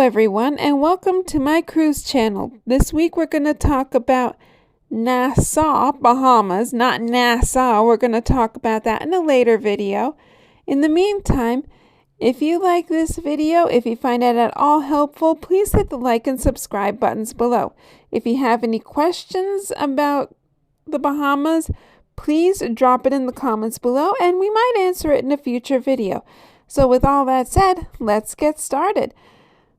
everyone, and welcome to my cruise channel. This week we're going to talk about Nassau, Bahamas, not Nassau. We're going to talk about that in a later video. In the meantime, if you like this video, if you find it at all helpful, please hit the like and subscribe buttons below. If you have any questions about the Bahamas, please drop it in the comments below and we might answer it in a future video. So with all that said, let's get started.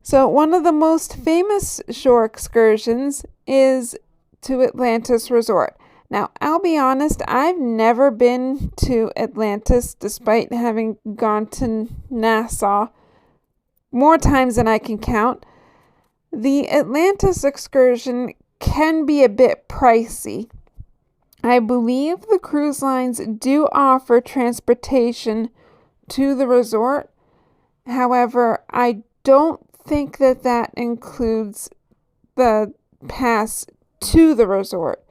So one of the most famous shore excursions is to Atlantis Resort. Now, I'll be honest, I've never been to Atlantis despite having gone to Nassau more times than I can count. The Atlantis Excursion can be a bit pricey. I believe the cruise lines do offer transportation to the resort. However, I don't think that includes the pass to the resort.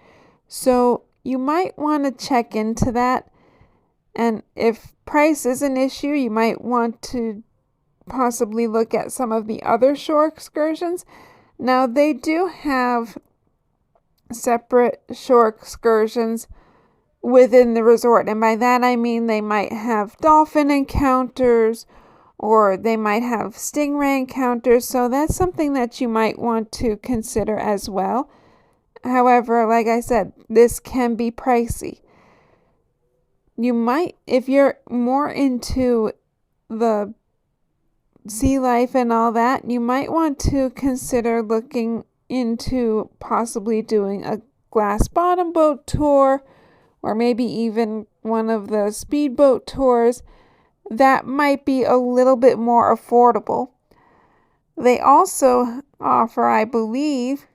So you might want to check into that. And if price is an issue, you might want to possibly look at some of the other shore excursions. Now, they do have separate shore excursions within the resort. And by that, I mean they might have dolphin encounters or they might have stingray encounters. So that's something that you might want to consider as well. However, like I said, this can be pricey. You might, if you're more into the sea life and all that, you might want to consider looking into possibly doing a glass bottom boat tour or maybe even one of the speedboat tours. That might be a little bit more affordable. They also offer, I believe,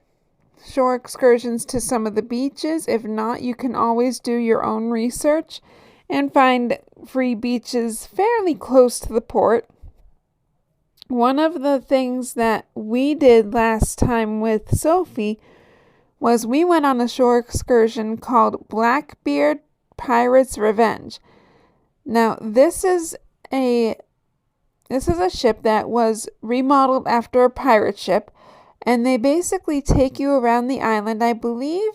shore excursions to some of the beaches. If not, you can always do your own research and find free beaches fairly close to the port. One of the things that we did last time with Sophie was we went on a shore excursion called Blackbeard Pirate's Revenge. Now, this is a ship that was remodeled after a pirate ship, and they basically take you around the island, I believe,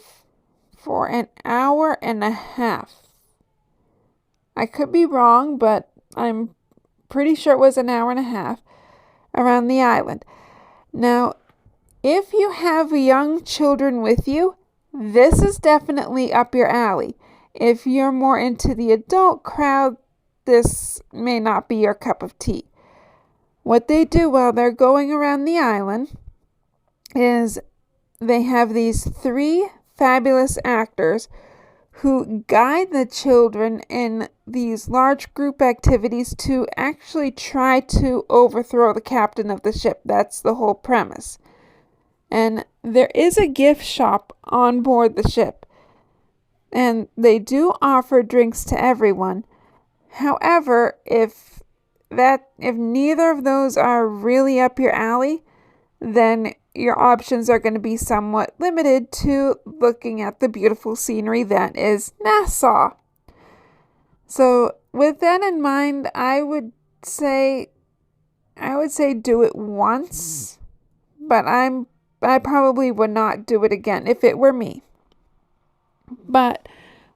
for an hour and a half. I could be wrong, but I'm pretty sure it was an hour and a half around the island. Now, if you have young children with you, this is definitely up your alley. If you're more into the adult crowd, this may not be your cup of tea. What they do while they're going around the island is they have these 3 fabulous actors who guide the children in these large group activities to actually try to overthrow the captain of the ship. That's the whole premise. And there is a gift shop on board the ship, and they do offer drinks to everyone. However, if neither of those are really up your alley, then your options are going to be somewhat limited to looking at the beautiful scenery that is Nassau. So with that in mind, I would say do it once, but I probably would not do it again if it were me. But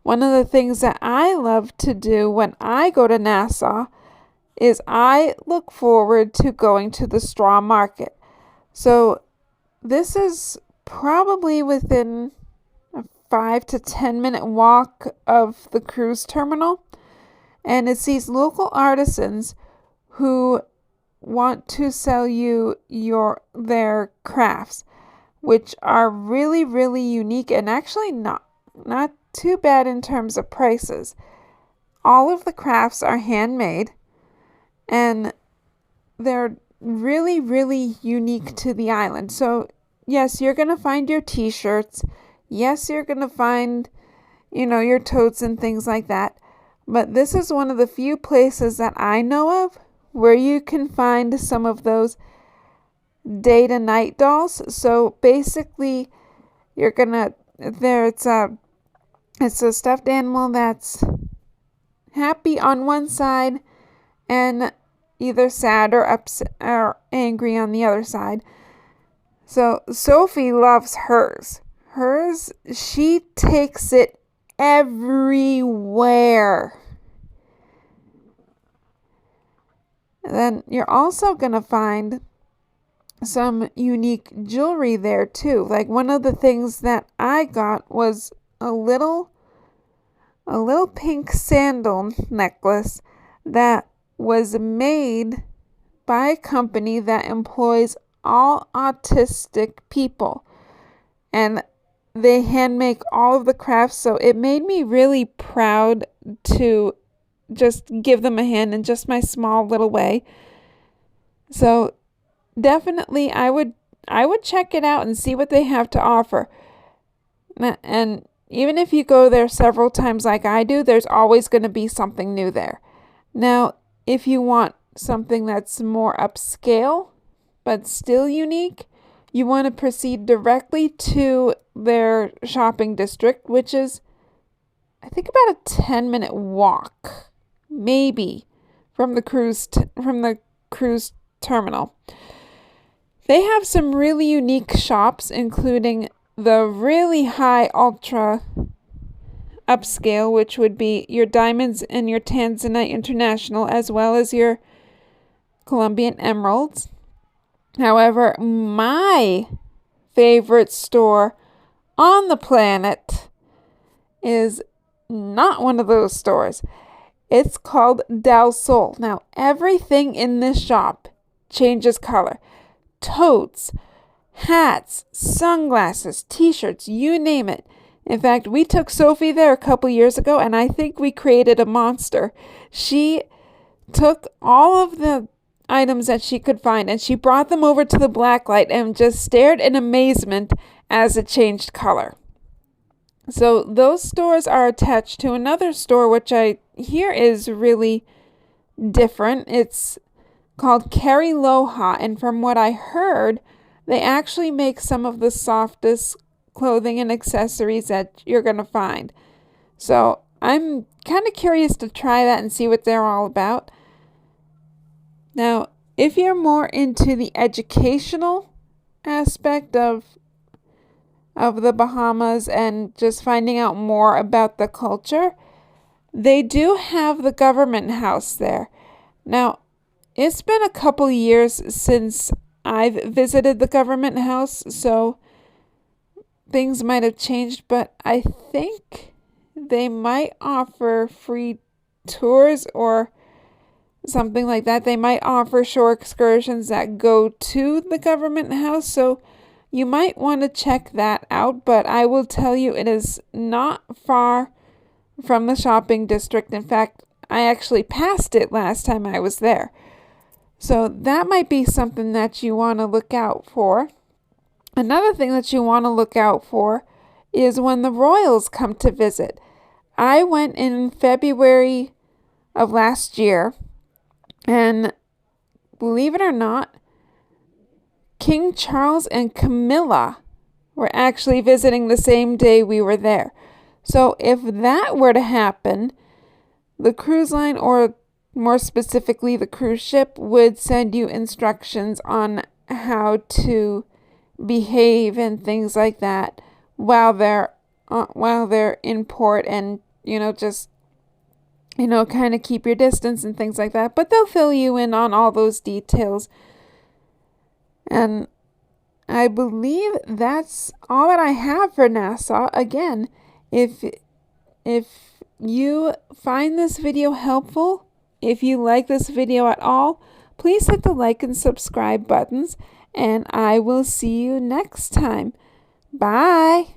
one of the things that I love to do when I go to Nassau is I look forward to going to the straw market. So this is probably within a 5 to 10 minute walk of the cruise terminal. And it's these local artisans who want to sell you their crafts, which are really, really unique and actually not too bad in terms of prices. All of the crafts are handmade and they're really, really unique to the island. So yes, you're going to find your t-shirts. Yes, you're going to find, your totes and things like that. But this is one of the few places that I know of where you can find some of those day to night dolls. So basically it's a stuffed animal that's happy on one side and either sad or upset or angry on the other side. So Sophie loves hers. She takes it everywhere. And then you're also going to find some unique jewelry there too. Like one of the things that I got was a little pink sandal necklace that was made by a company that employs all autistic people, and they hand make all of the crafts. So it made me really proud to just give them a hand in just my small little way. So definitely I would check it out and see what they have to offer. And even if you go there several times like I do, there's always going to be something new there. Now, if you want something that's more upscale but still unique, you want to proceed directly to their shopping district, which is, I think, about a 10-minute walk, maybe, from the cruise terminal. They have some really unique shops, including the really high ultra upscale, which would be your diamonds and your Tanzanite International, as well as your Colombian emeralds. However, my favorite store on the planet is not one of those stores. It's called Del Sol. Now, everything in this shop changes color. Totes, hats, sunglasses, t-shirts, you name it. In fact, we took Sophie there a couple years ago, and I think we created a monster. She took all of the items that she could find, and she brought them over to the blacklight and just stared in amazement as it changed color. So those stores are attached to another store, which I hear is really different. It's called Carrie Loha, and from what I heard, they actually make some of the softest clothing and accessories that you're going to find. So I'm kind of curious to try that and see what they're all about. Now, if you're more into the educational aspect of the Bahamas and just finding out more about the culture, they do have the government house there. Now, it's been a couple years since I've visited the government house, so things might have changed, but I think they might offer free tours or something like that. They might offer shore excursions that go to the government house, so you might want to check that out. But I will tell you, it is not far from the shopping district. In fact, I actually passed it last time I was there. So that might be something that you want to look out for. Another thing that you want to look out for is when the royals come to visit. I went in February of last year, and believe it or not, King Charles and Camilla were actually visiting the same day we were there. So if that were to happen, the cruise line, or more specifically the cruise ship, would send you instructions on how to behave and things like that while they're in port, and just kind of keep your distance and things like that. But they'll fill you in on all those details. And I believe that's all that I have for Nassau. Again, if you find this video helpful, if you like this video at all, please hit the like and subscribe buttons, and I will see you next time. Bye!